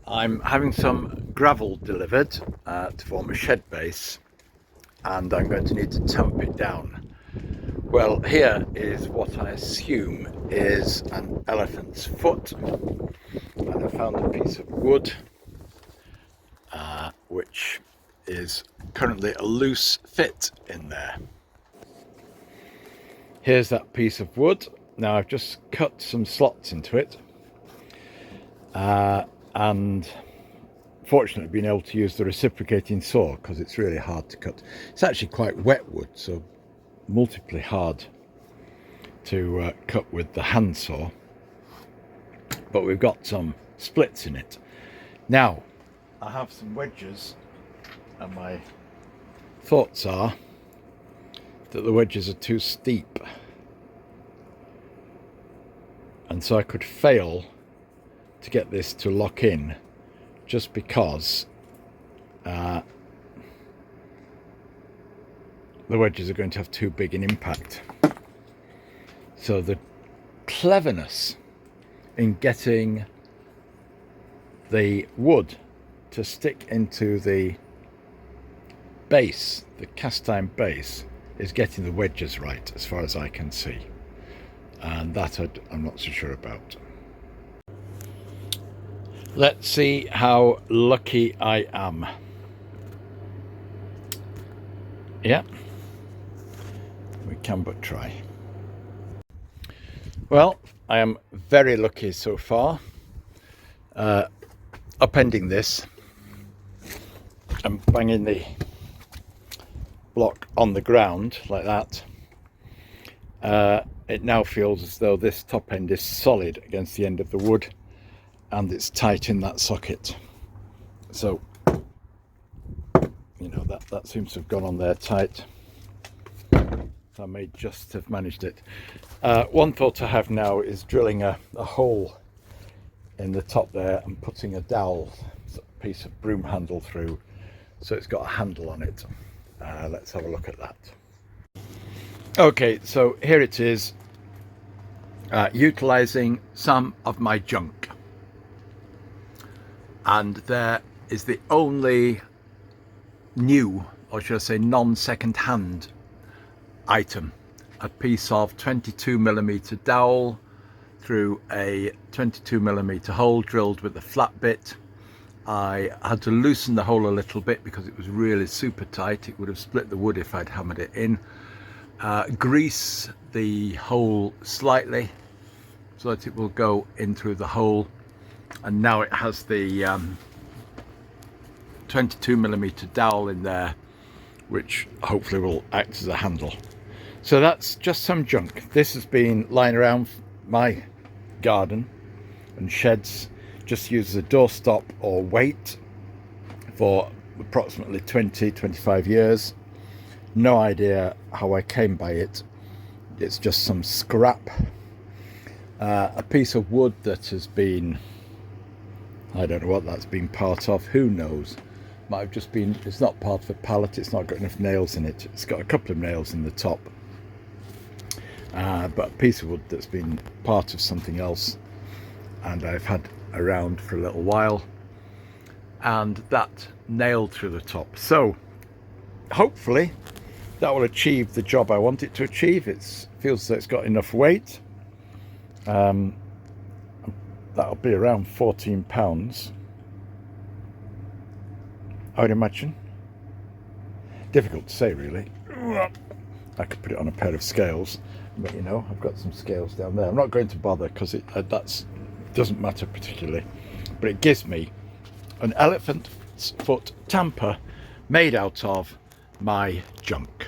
I'm having some gravel delivered to form a shed base, and I'm going to need to tamp it down. Well, here is what I assume is an elephant's foot, and I found a piece of wood which is currently a loose fit in there. Here's that piece of wood. Now I've just cut some slots into it, and fortunately been able to use the reciprocating saw because it's really hard to cut. It's actually quite wet wood, so multiply hard to cut with the hand saw, but we've got some splits in it. Now I have some wedges, and my thoughts are that the wedges are too steep, and so I could fail to get this to lock in just because the wedges are going to have too big an impact. So the cleverness in getting the wood to stick into the base, the cast iron base, is getting the wedges right, as far as I can see, and that I'm not so sure about. Let's see how lucky I am. Yeah, we can but try. Well, I am very lucky so far. Upending this and banging the block on the ground like that, it now feels as though this top end is solid against the end of the wood, and it's tight in that socket. So, you know, that seems to have gone on there tight. So I may just have managed it. One thought I have now is drilling a hole in the top there and putting a dowel, a piece of broom handle through, so it's got a handle on it. Let's have a look at that. Okay, so here it is, utilizing some of my junk. And there is the only new, or should I say non-second-hand item, a piece of 22mm dowel through a 22mm hole drilled with a flat bit. I had to loosen the hole a little bit because it was really super tight. It would have split the wood if I'd hammered it in. Grease the hole slightly so that it will go in through the hole, and now it has the 22mm dowel in there, which hopefully will act as a handle. So that's just some junk. This has been lying around my garden and sheds, just used as a doorstop or weight for approximately 20-25 years. No idea how I came by it. It's just some scrap. A piece of wood that has been, I don't know what that's been part of, who knows. Might have just been, it's not part of a pallet, it's not got enough nails in it. It's got a couple of nails in the top. But a piece of wood that's been part of something else, and I've had around for a little while, and that nailed through the top. So hopefully that will achieve the job I want it to achieve. It feels as though it's got enough weight. That'll be around 14 pounds, I would imagine. Difficult to say, really. I could put it on a pair of scales, but you know, I've got some scales down there. I'm not going to bother because that doesn't matter particularly, but it gives me an elephant's foot tamper made out of my junk.